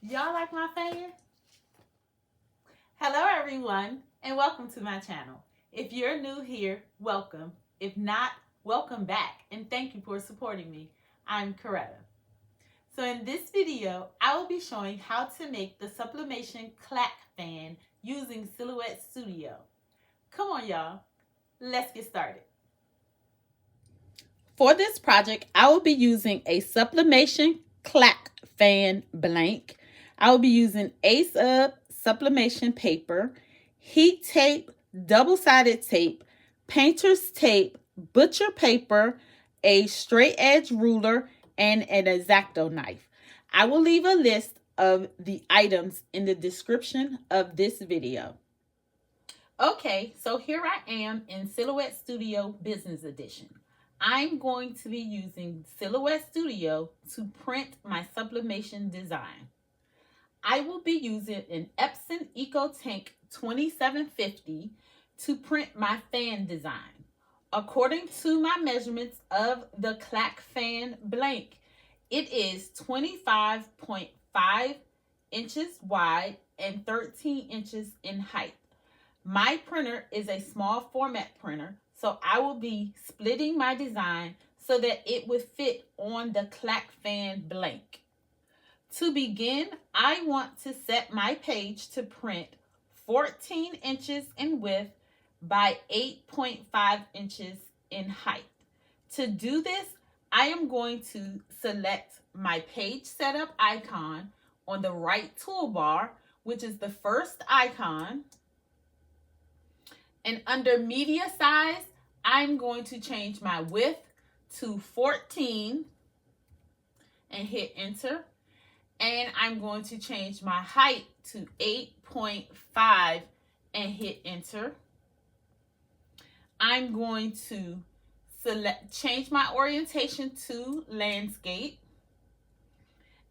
Y'all like my fan? Hello everyone and welcome to my channel. If you're new here, welcome. If not, welcome back and thank you for supporting me. I'm Coretta. So in this video, I will be showing how to make the Sublimation Clack fan using Silhouette Studio. Come on y'all, let's get started. For this project, I will be using a Sublimation Clack fan blank. I will be using Ace sublimation paper, heat tape, double-sided tape, painter's tape, butcher paper, a straight edge ruler, and an X-Acto knife. I will leave a list of the items in the description of this video. Okay, so here I am in Silhouette Studio Business Edition. I'm going to be using Silhouette Studio to print my sublimation design. I will be using an Epson EcoTank 2750 to print my fan design. According to my measurements of the Clack fan blank, it is 25.5 inches wide and 13 inches in height. My printer is a small format printer, so I will be splitting my design so that it would fit on the Clack fan blank. To begin, I want to set my page to print 14 inches in width by 8.5 inches in height. To do this, I am going to select my page setup icon on the right toolbar, which is the first icon. And under media size, I'm going to change my width to 14 and hit enter. And I'm going to change my height to 8.5 and hit enter. I'm going to change my orientation to landscape.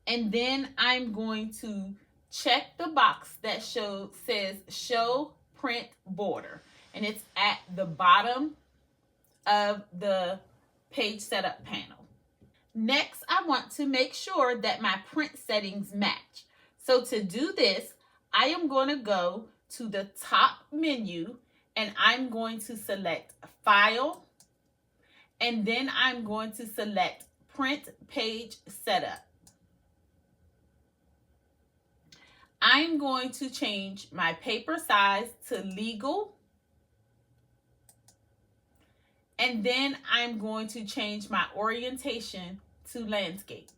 And then I'm going to check the box that says show print border. And it's at the bottom of the page setup panel. Next, I want to make sure that my print settings match. So to do this, I am going to go to the top menu and I'm going to select File. And then I'm going to select Print Page Setup. I'm going to change my paper size to legal. And then I'm going to change my orientation to landscape.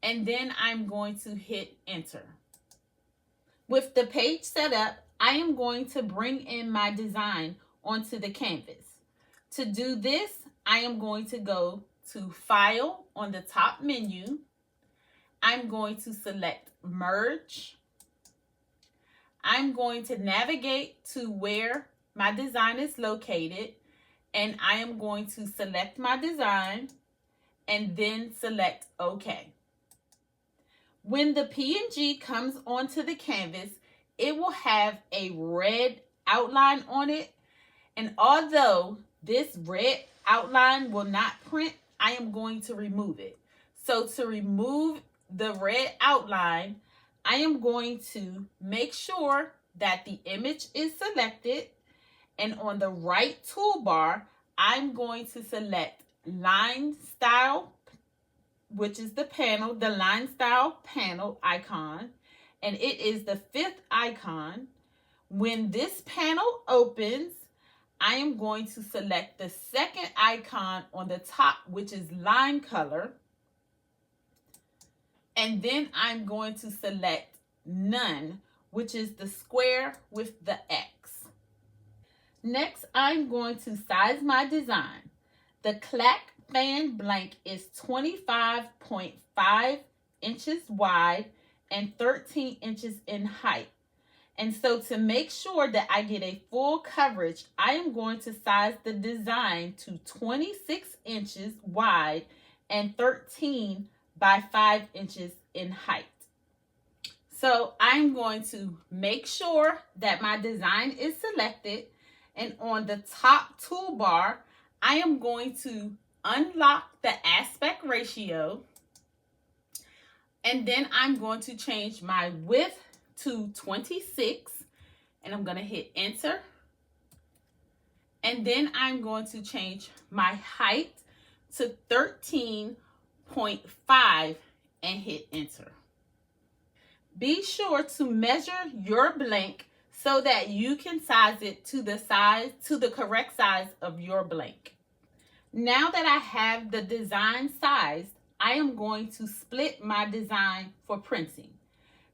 And then I'm going to hit enter. With the page set up, I am going to bring in my design onto the canvas. To do this, I am going to go to File on the top menu. I'm going to select Merge. I'm going to navigate to where my design is located. And I am going to select my design and then select OK. When the PNG comes onto the canvas, it will have a red outline on it. And although this red outline will not print, I am going to remove it. So to remove the red outline, I am going to make sure that the image is selected. And on the right toolbar, I'm going to select Line Style, which is the panel, the Line Style panel icon. And it is the 5th icon. When this panel opens, I am going to select the 2nd icon on the top, which is Line Color. And then I'm going to select None, which is the square with the X. Next, I'm going to size my design. The Clack fan blank is 25.5 inches wide and 13 inches in height. And so to make sure that I get a full coverage, I am going to size the design to 26 inches wide and 13 by 5 inches in height. So I'm going to make sure that my design is selected. And on the top toolbar, I am going to unlock the aspect ratio. And then I'm going to change my width to 26, and I'm going to hit enter. And then I'm going to change my height to 13.5 and hit enter. Be sure to measure your blank so that you can size it to the correct size of your blank. Now that I have the design sized, I am going to split my design for printing.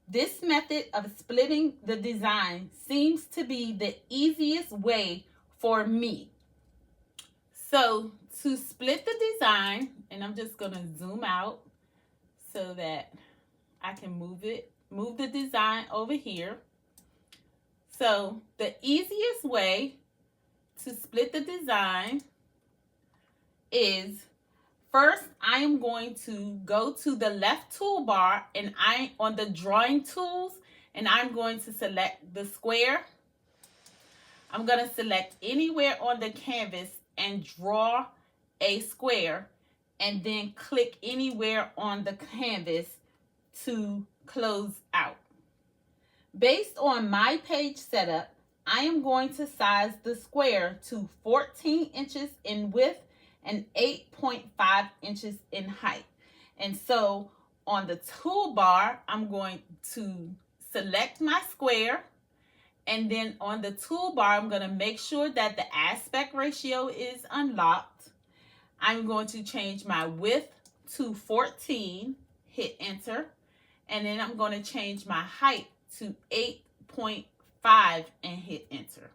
This method of splitting the design seems to be the easiest way for me. So to split the design, and I'm just going to zoom out so that I can move the design over here. So the easiest way to split the design is, first I am going to go to the left toolbar and on the drawing tools, and I'm going to select the square. I'm going to select anywhere on the canvas and draw a square, and then click anywhere on the canvas to close out. Based on my page setup, I am going to size the square to 14 inches in width and 8.5 inches in height. And so on the toolbar, I'm going to select my square, and then on the toolbar, I'm going to make sure that the aspect ratio is unlocked. I'm going to change my width to 14, hit enter, and then I'm going to change my height to 8.5 and hit enter.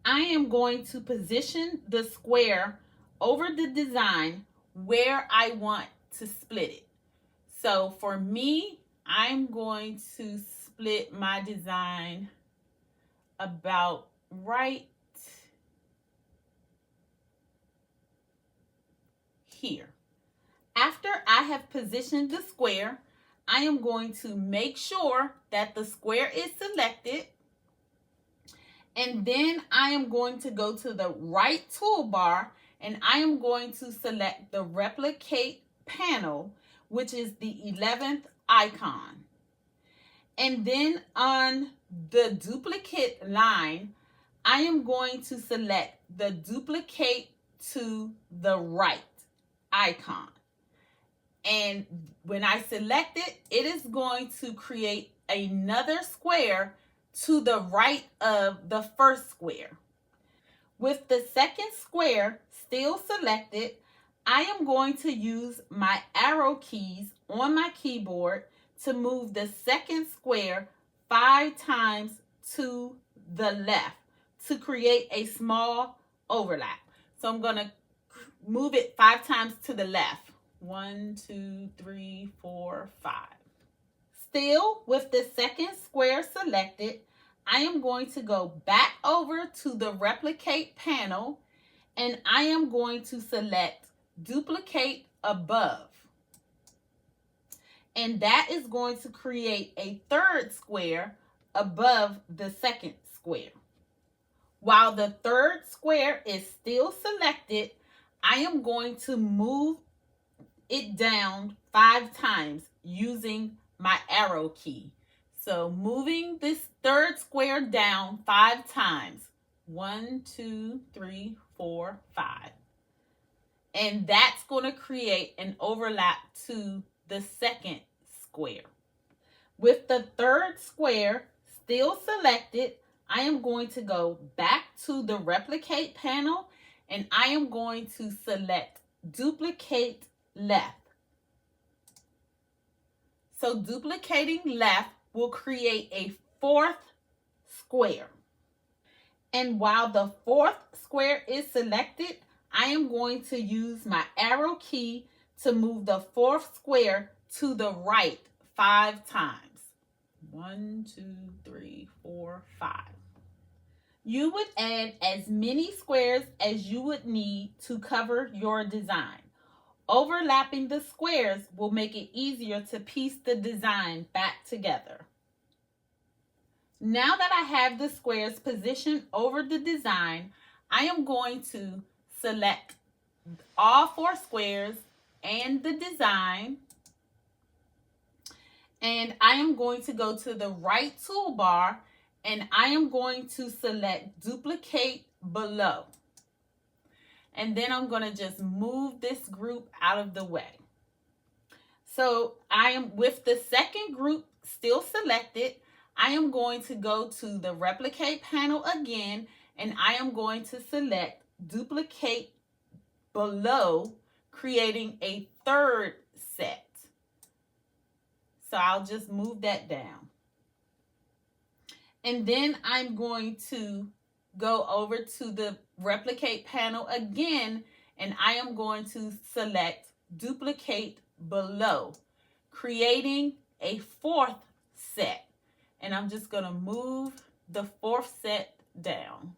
I am going to position the square over the design where I want to split it. So for me, I'm going to split my design about right here. After I have positioned the square, I am going to make sure that the square is selected, and then I am going to go to the right toolbar and I am going to select the replicate panel, which is the 11th icon. And then on the duplicate line, I am going to select the duplicate to the right icon. And when I select it, it is going to create another square to the right of the first square. With the second square still selected, I am going to use my arrow keys on my keyboard to move the second square 5 times to the left to create a small overlap. So I'm going to move it 5 times to the left. 1, 2, 3, 4, 5. Still with the second square selected, I am going to go back over to the replicate panel and I am going to select duplicate above. And that is going to create a third square above the second square. While the third square is still selected, I am going to move it down 5 times using my arrow key. So moving this third square down 5 times. 1, 2, 3, 4, 5. And that's going to create an overlap to the second square. With the third square still selected, I am going to go back to the replicate panel and I am going to select duplicate left. So duplicating left will create a fourth square. And while the fourth square is selected, I am going to use my arrow key to move the fourth square to the right 5 times. 1, 2, 3, 4, 5. You would add as many squares as you would need to cover your design. Overlapping the squares will make it easier to piece the design back together. Now that I have the squares positioned over the design, I am going to select all 4 squares and the design. And I am going to go to the right toolbar and I am going to select duplicate below. And then I'm going to just move this group out of the way. So I am with the second group still selected. I am going to go to the replicate panel again and I am going to select duplicate below, creating a third set. So I'll just move that down. And then I'm going to go over to the replicate panel again, and I am going to select duplicate below, creating a fourth set. And I'm just going to move the fourth set down.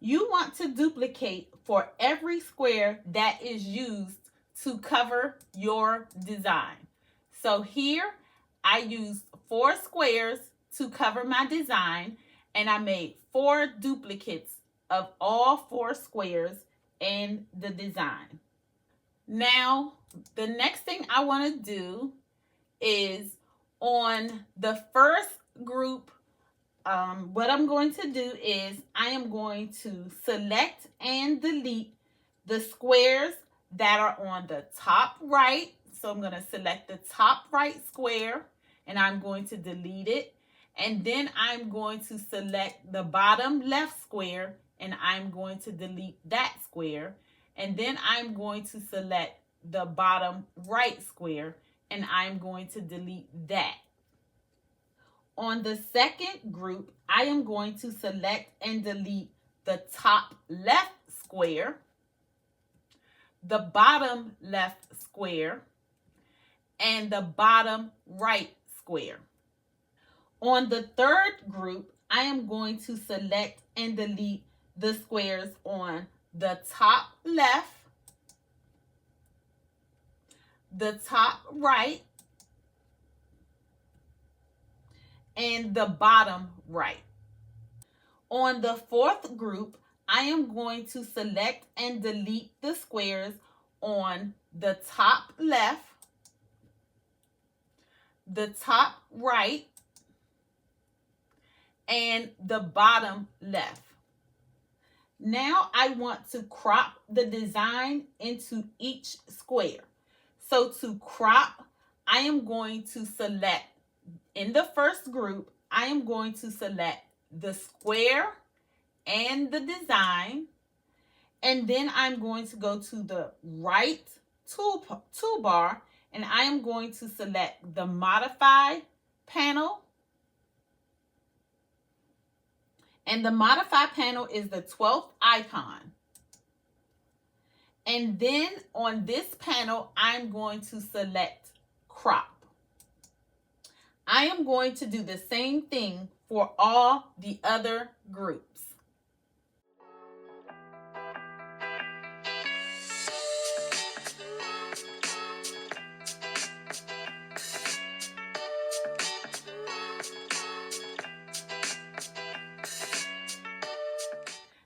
You want to duplicate for every square that is used to cover your design. So here I used 4 squares to cover my design, and I made 4 duplicates of all 4 squares in the design. Now, the next thing I want to do is on the first group, what I'm going to do is I am going to select and delete the squares that are on the top right. So I'm going to select the top right square and I'm going to delete it. And then I'm going to select the bottom left square and I'm going to delete that square. And then I'm going to select the bottom right square and I'm going to delete that. On the second group, I am going to select and delete the top left square, the bottom left square, and the bottom right square. On the third group, I am going to select and delete the squares on the top left, the top right, and the bottom right. On the fourth group, I am going to select and delete the squares on the top left, the top right, and the bottom left. Now I want to crop the design into each square. So to crop, I am going to select, in the first group, I am going to select the square and the design. And then I'm going to go to the right toolbar and I am going to select the modify panel. And the modify panel is the 12th icon. And then on this panel, I'm going to select crop. I am going to do the same thing for all the other groups.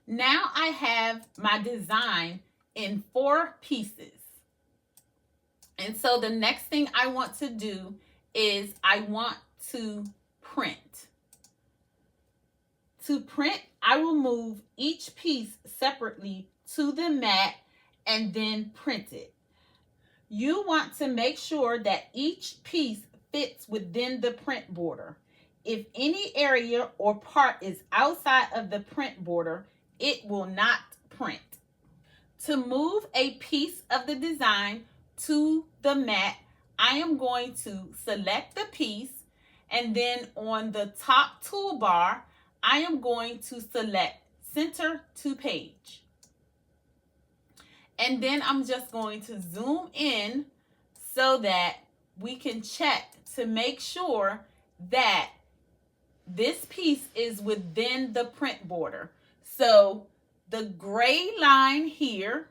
Now I have my design in 4 pieces. And so the next thing I want to do is I want to print. To print, I will move each piece separately to the mat and then print it. You want to make sure that each piece fits within the print border. If any area or part is outside of the print border, it will not print. To move a piece of the design to the mat, I am going to select the piece and then on the top toolbar, I am going to select center to page. And then I'm just going to zoom in so that we can check to make sure that this piece is within the print border. So the gray line here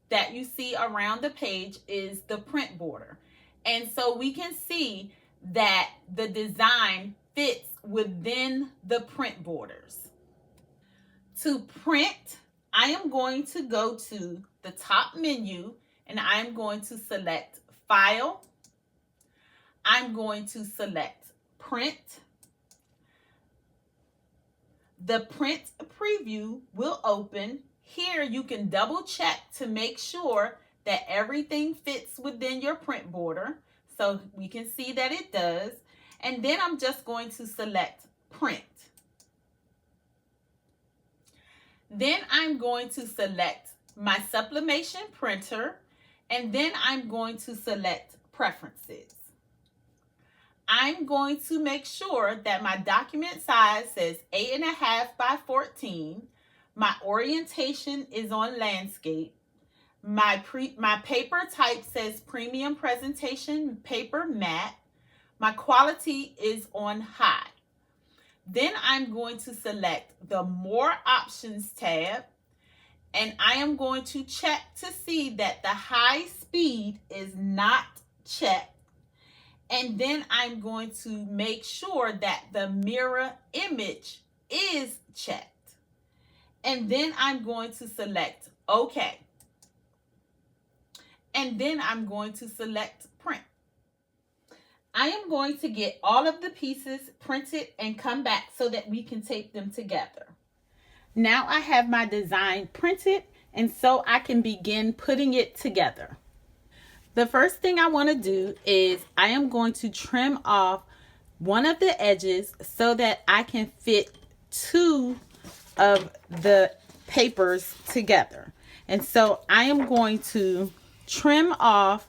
that you see around the page is the print border. And so we can see that the design fits within the print borders. To print, I am going to go to the top menu and I'm going to select File. I'm going to select Print. The print preview will open. Here you can double check to make sure that everything fits within your print border. So we can see that it does. And then I'm just going to select Print. Then I'm going to select my sublimation printer, and then I'm going to select Preferences. I'm going to make sure that my document size says 8.5 by 14. My orientation is on landscape. My paper type says premium presentation paper matte. My quality is on high. Then I'm going to select the More Options tab, and I am going to check to see that the high speed is not checked. And then I'm going to make sure that the mirror image is checked. And then I'm going to select OK. And then I'm going to select Print. I am going to get all of the pieces printed and come back so that we can tape them together. Now I have my design printed, and so I can begin putting it together. The first thing I want to do is I am going to trim off one of the edges so that I can fit two of the papers together. And so I am going to trim off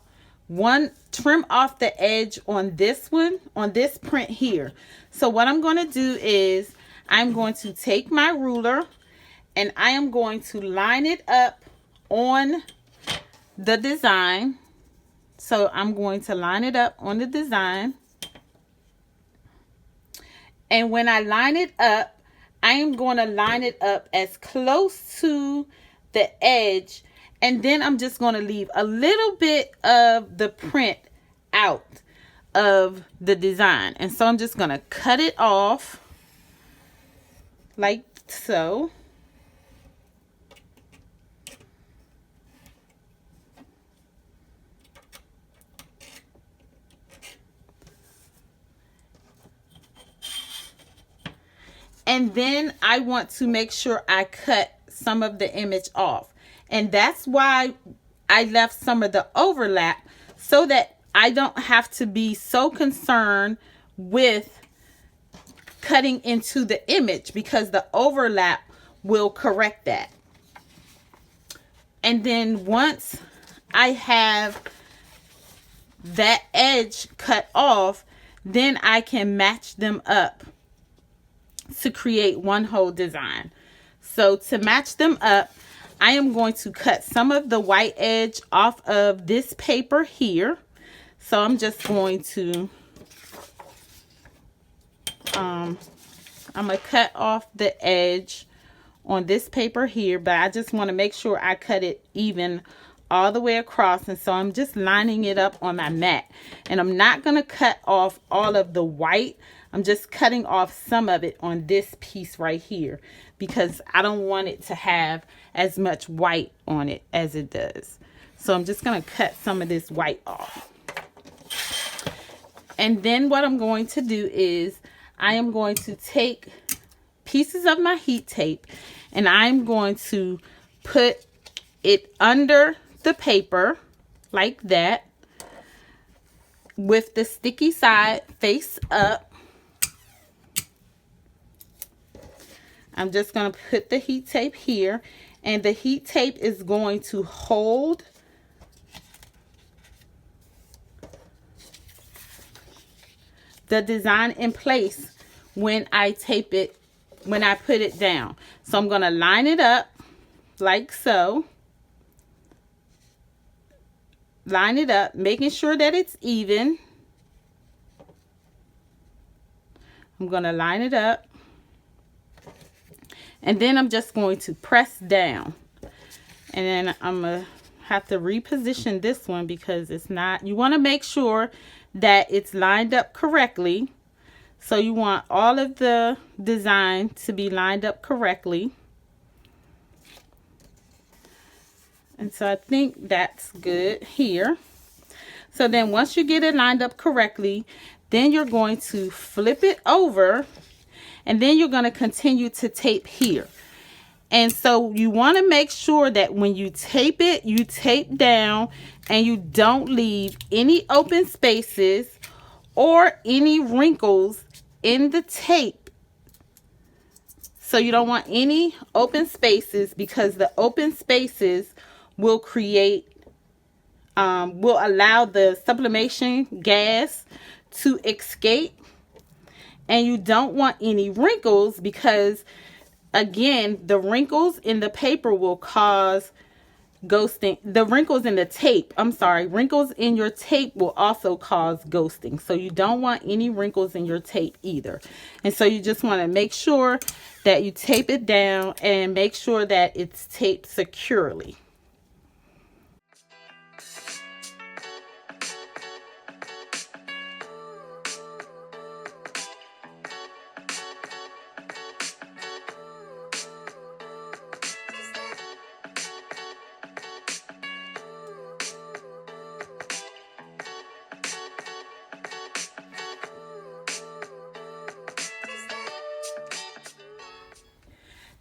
the edge on this one, on this print here. So what I'm going to do is I'm going to take my ruler and I am going to line it up on the design. So I'm going to line it up on the design. And when I line it up, I am going to line it up as close to the edge. And then I'm just going to leave a little bit of the print out of the design. And so I'm just going to cut it off like so. And then I want to make sure I cut some of the image off. And that's why I left some of the overlap, so that I don't have to be so concerned with cutting into the image, because the overlap will correct that. And then once I have that edge cut off, then I can match them up to create one whole design. So to match them up, I am going to cut some of the white edge off of this paper here. So I'm just going to I'm gonna cut off the edge on this paper here, but I just want to make sure I cut it even all the way across. And so I'm just lining it up on my mat, and I'm not going to cut off all of the white. I'm just cutting off some of it on this piece right here, because I don't want it to have as much white on it as it does. So I'm just going to cut some of this white off. And then what I'm going to do is I am going to take pieces of my heat tape, and I'm going to put it under the paper like that, with the sticky side face up. I'm just going to put the heat tape here, and the heat tape is going to hold the design in place when I tape it, when I put it down. So I'm going to line it up like so. Line it up, making sure that it's even. I'm going to line it up. And then I'm just going to press down. And then I'm going to have to reposition this one, because it's not, you want to make sure that it's lined up correctly. So you want all of the design to be lined up correctly. And so I think that's good here. So then once you get it lined up correctly, then you're going to flip it over, and then you're going to continue to tape here. And so you want to make sure that when you tape it, you tape down and you don't leave any open spaces or any wrinkles in the tape. So you don't want any open spaces, because the open spaces will create, will allow the sublimation gas to escape. And you don't want any wrinkles, because again, the wrinkles in the paper will cause ghosting. The wrinkles in the tape, I'm sorry, wrinkles in your tape will also cause ghosting. So you don't want any wrinkles in your tape either. And so you just want to make sure that you tape it down and make sure that it's taped securely.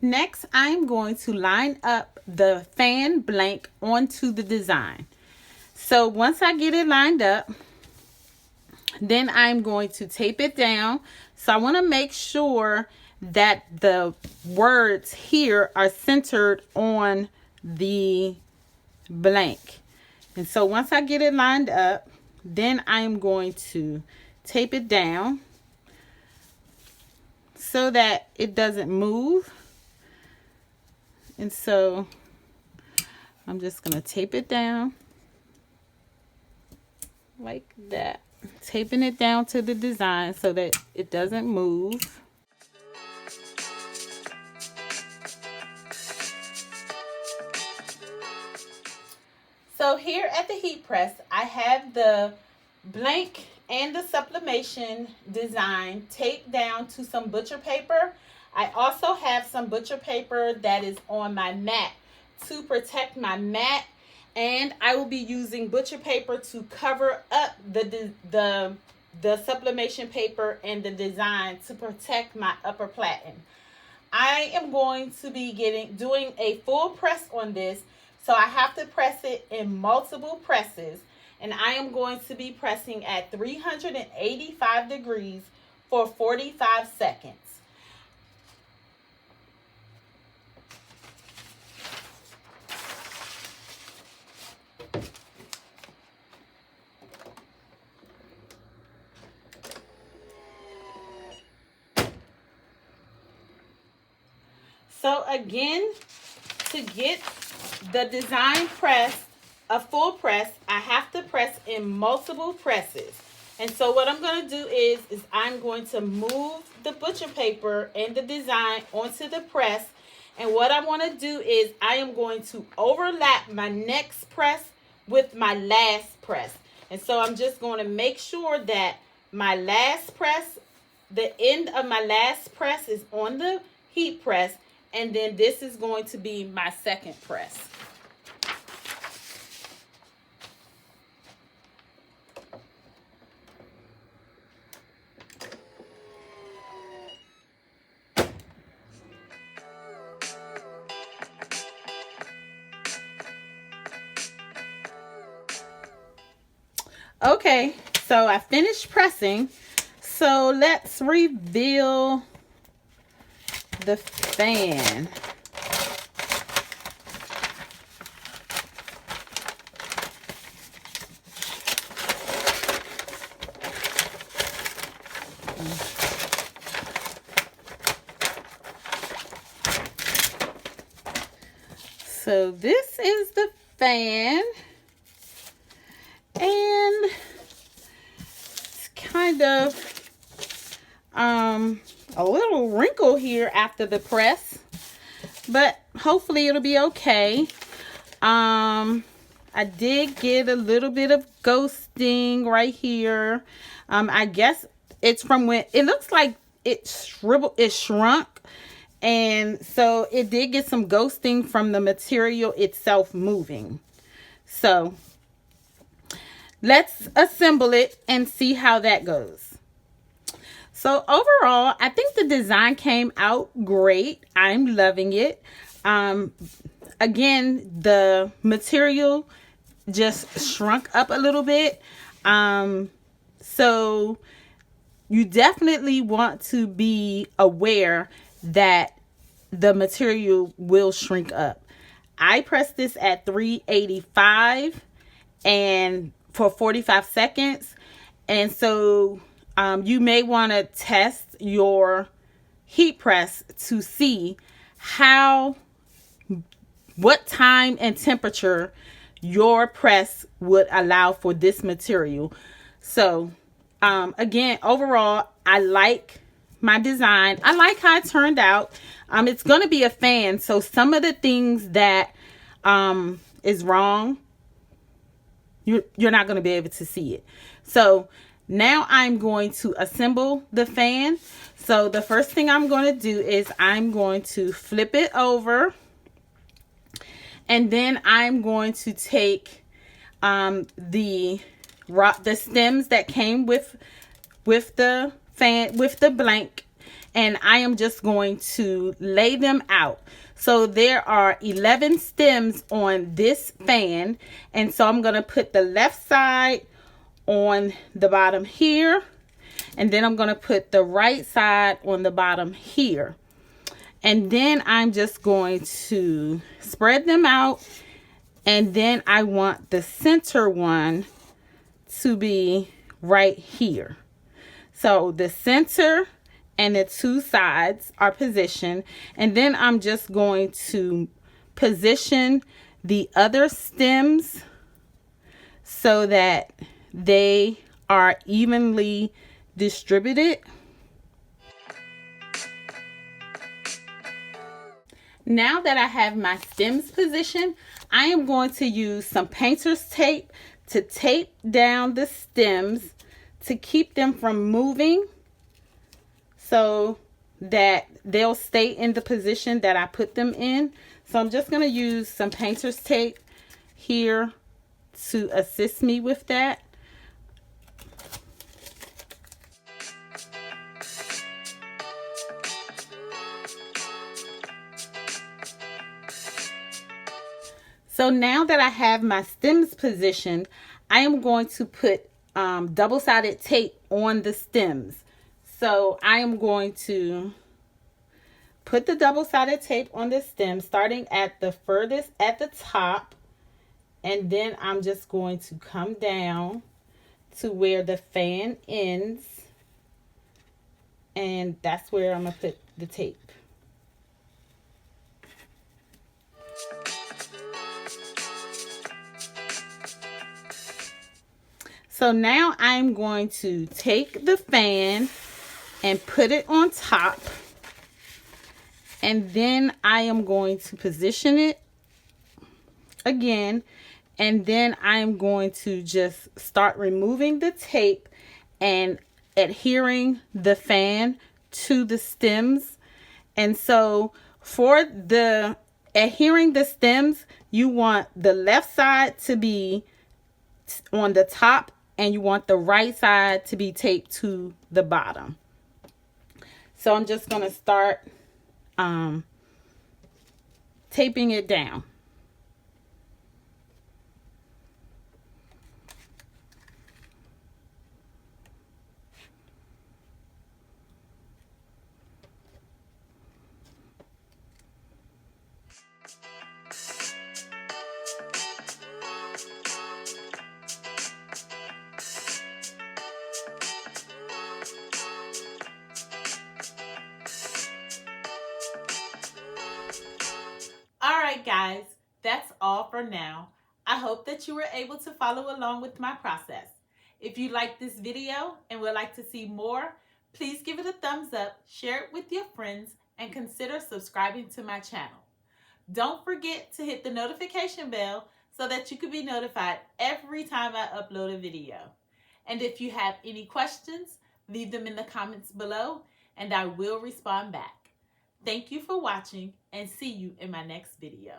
Next, I'm going to line up the fan blank onto the design. So once I get it lined up, then I'm going to tape it down. So I want to make sure that the words here are centered on the blank. And so once I get it lined up, then I'm going to tape it down so that it doesn't move. And so I'm just going to tape it down like that. Taping it down to the design so that it doesn't move. So here at the heat press, I have the blank and the sublimation design taped down to some butcher paper. I also have some butcher paper that is on my mat to protect my mat, and I will be using butcher paper to cover up the sublimation paper and the design to protect my upper platen. I am going to be doing a full press on this, so I have to press it in multiple presses, and I am going to be pressing at 385 degrees for 45 seconds. So again, to get the design press, a full press, I have to press in multiple presses. And so what I'm going to do is I'm going to move the butcher paper and the design onto the press. And what I want to do is I am going to overlap my next press with my last press. And so I'm just going to make sure that my last press, the end of my last press is on the heat press. And then this is going to be my second press. Okay, so I finished pressing. So let's reveal the fan. So this is the fan, and it's kind of a little wrinkle here after the press, but hopefully it'll be okay. I did get a little bit of ghosting right here. I guess it's from when it looks like it shrunk, And so it did get some ghosting from the material itself moving. So let's assemble it and see how that goes. So overall, I think the design came out great. I'm loving it. Again, the material just shrunk up a little bit. So you definitely want to be aware that the material will shrink up. I pressed this at 385 and for 45 seconds. And so you may want to test your heat press to see what time and temperature your press would allow for this material. So again, overall, I like my design. I like how it turned out. It's going to be a fan, so some of the things that is wrong, you're not going to be able to see it. So now I'm going to assemble the fan. So the first thing I'm going to do is I'm going to flip it over, and then I'm going to take the stems that came with the fan, with the blank, and I am just going to lay them out. So there are 11 stems on this fan, and so I'm going to put the left side on the bottom here, and then I'm going to put the right side on the bottom here. And then I'm just going to spread them out, and then I want the center one to be right here. So the center and the two sides are positioned, and then I'm just going to position the other stems so that they are evenly distributed. Now that I have my stems positioned, I am going to use some painter's tape to tape down the stems to keep them from moving so that they'll stay in the position that I put them in. So I'm just going to use some painter's tape here to assist me with that. So now that I have my stems positioned, I am going to put double-sided tape on the stems. So I am going to put the double-sided tape on the stem, starting at the furthest at the top, and then I'm just going to come down to where the fan ends, and that's where I'm going to put the tape. So now I'm going to take the fan and put it on top, and then I am going to position it again, and then I'm going to just start removing the tape and adhering the fan to the stems. And so for the adhering the stems, you want the left side to be on the top, and you want the right side to be taped to the bottom. So I'm just going to start taping it down. Alright guys, that's all for now. I hope that you were able to follow along with my process. If you like this video and would like to see more, please give it a thumbs up, share it with your friends, and consider subscribing to my channel. Don't forget to hit the notification bell so that you can be notified every time I upload a video. And if you have any questions, leave them in the comments below and I will respond back. Thank you for watching and see you in my next video.